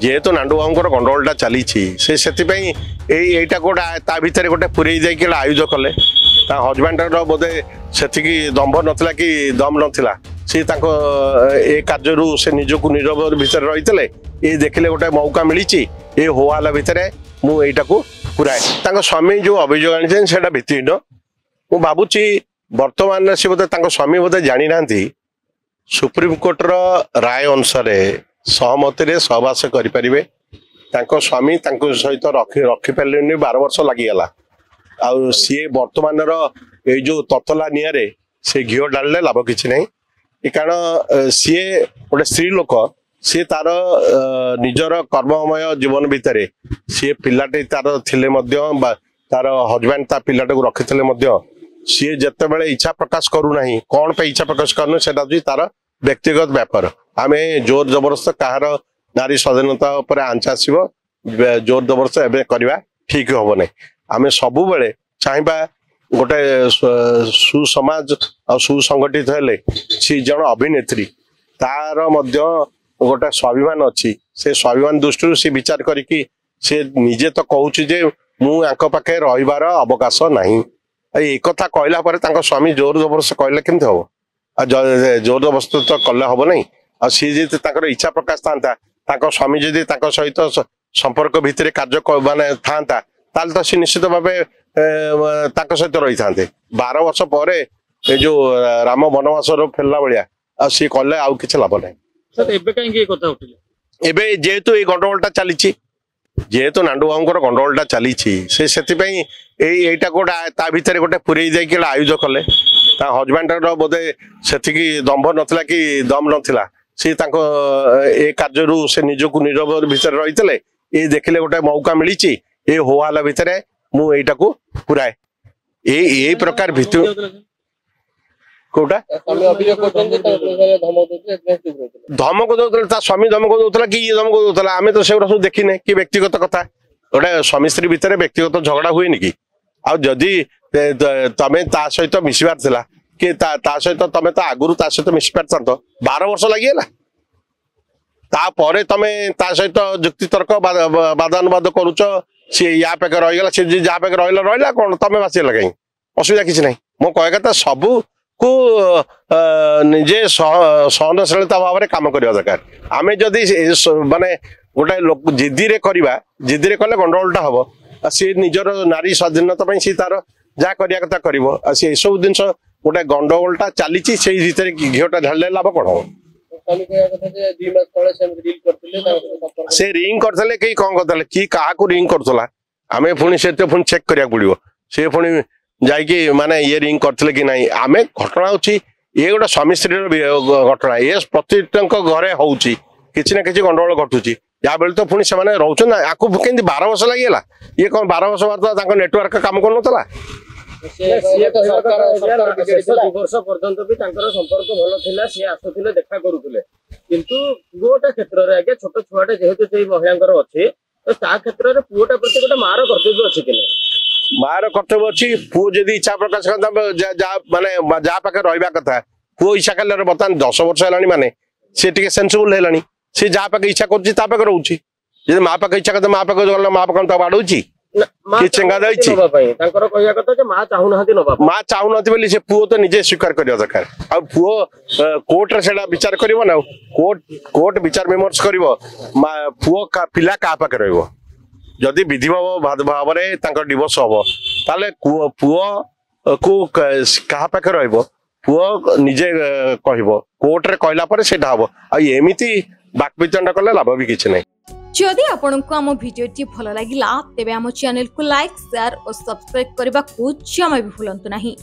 जेहेतु नांडू बाबूर गंडगोलटा चली से यहीटा गोटे ता भर गोटे पुरे जाइए आयोज कले हजबैंड बोधे से दम्भ नाला कि दम नाला सी ए कार्य से निजक नीरव भितर रही ये देखिले गोटे मौका मिली ये होहाला भितर मुझा को पुराए स्वामी जो अभियोग आनी से भित्तिहीन मु भावुची वर्तमान से बोधे स्वामी बोधे जानी ना सुप्रीम कोर्टर राय अनुसार सहमति सहवास करें स्वामी सहित रखिपारे 12 वर्ष लगिगला आउ सी वर्तमान ये जो ततला निआरे से घीओ डाले लाभ किसी ना कारण सी गोटे स्त्री लोक सी तार निजर कर्ममय जीवन भितर सी पिलाटे तार थिले तार हजबैंड ता पिलाटे को रखी सी जिते बड़े इच्छा प्रकाश करूना कौन पे इच्छा प्रकाश करना तार व्यक्तिगत व्यापार आम जोर जबरदस्त कहार नारी स्वाधीनता आंच आसो जोर जबरदस्त एवं करवा ठीक हम ना आम सब बेले चाहबा गोटे सुसमाज और सुसंगठित हेले सी जन अभिनेत्री तार गोटे स्वाभिमान अच्छी से स्वाभिमान दृष्टि से विचार करके से निजे तो कहूँ जे मुझे रहीबार अवकाश नहीं एक कथा कहला स्वामी जोर जबरदस्त कहले केमती हम जोर जबरदस्त तो कले हम नहीं आ सी जी इच्छा प्रकाश था स्वामी जदि सहित संपर्क भितर कार्य माने था तो सी निश्चित भाव सहित रही था 12 वर्ष पर जो राम वनवास फेरला भाया सी कले आउ कि लाभ ना जेहेतु ये गंडगोलटा चली जेहेतु नांडू बाबूर गंडगोलटा चली से यहीटा गोटे ता भर गोटे पुरे जाइए आयोज कले हजबैंड बोधे से दम्भ नाला कि दम नाला सी ए कार्य से निजक नीरव भितर रही ये देखिले गोटे मौका मिली ये होहाला भितर मुझा को पुराए यही प्रकार भितर कोटा धमक दौला स्वामी धमक दौला कि ये धमक दौला आम तो से सब देखने कि व्यक्तिगत कथा गोटे स्वामी स्त्री भितर व्यक्तिगत झगड़ा हुए कि आदि तमें सहित मिसबार थिला कि सहित तमें तो आगुरी सहित मिसी पार 12 वर्ष लगिगला तापर तमें सहित जुक्ति तर्क बादानुवाद करुच सी या पाखे रहीगला सी जहाँ पाखे रहा कौन तमें बासिगला कहीं असुविधा किसी ना मो कह कथा सबू को निजे सहनशीलता भाव में कम करवा दरकार आम जदि माने गोटे लोक जिद्दी करवा जिद्दी कले गंडगोलटा हम सी निजर नारी स्वाधीनता सी तार जहाँ करवा कथा कर सी सब जिन गोटे गंडगोलटा चली से भीतर घीओटा ढाले लाभ कौन हम से रिंग करते कई कौन करते कि क्या रिंग करा आम पुणी से पुणी चेक करा पड़ो सी पुणी जाकि माने ये रिंग करते कि नहीं आम घटना होची ये गोटे स्वामी स्त्री घटना ये प्रति घरे होची किसी ना किसी गंडगोल घटुची या बेले तो पुणी से रोचन आपको कमी 12 वर्ष लगिगला ये कौन 12 वर्ष बाद नेटवर्क काम कर नाला देखा करुले किंतु पुओटा क्षेत्र में आगे छोट छुआटे जेहेतु से महिला अच्छे तो क्षेत्र में पुओटा प्रति गोटे मार कर्तव्य अच्छे कि मार कर्तव्य अच्छी पुओ जदि इच्छा प्रकाश करता माने जहाँ पाखे रहा कथा पुओ इच्छा कल बर्तमान 10 वर्ष है माने सी टे सेंसिबल है सी जहाँ पाखे इच्छा कर रोचे जब माँ पाखे इच्छा करता माँ पाखे गला माँ पाखे बाड़ौची चेंगा माँ चाहूना से पुओ तो निजे स्वीकार करवा दरकार आ पुओ कोर्ट से विचार कर कोर्ट विचार विमर्श कर पुओ पिला क्या पाखे रदि विधि भाव में डिवोर्स हम ताले पुओ को क्या पाखे रुओ निजे कह कोर्ट रे कहला से हम आमती बाकवितंडा कले लाभ भी किसी ना जदि आपंक आम भिडी भल लगा तेब आम चैनल को लाइक शेयर और सब्सक्राइब करने को जमा भी भूलु नहीं।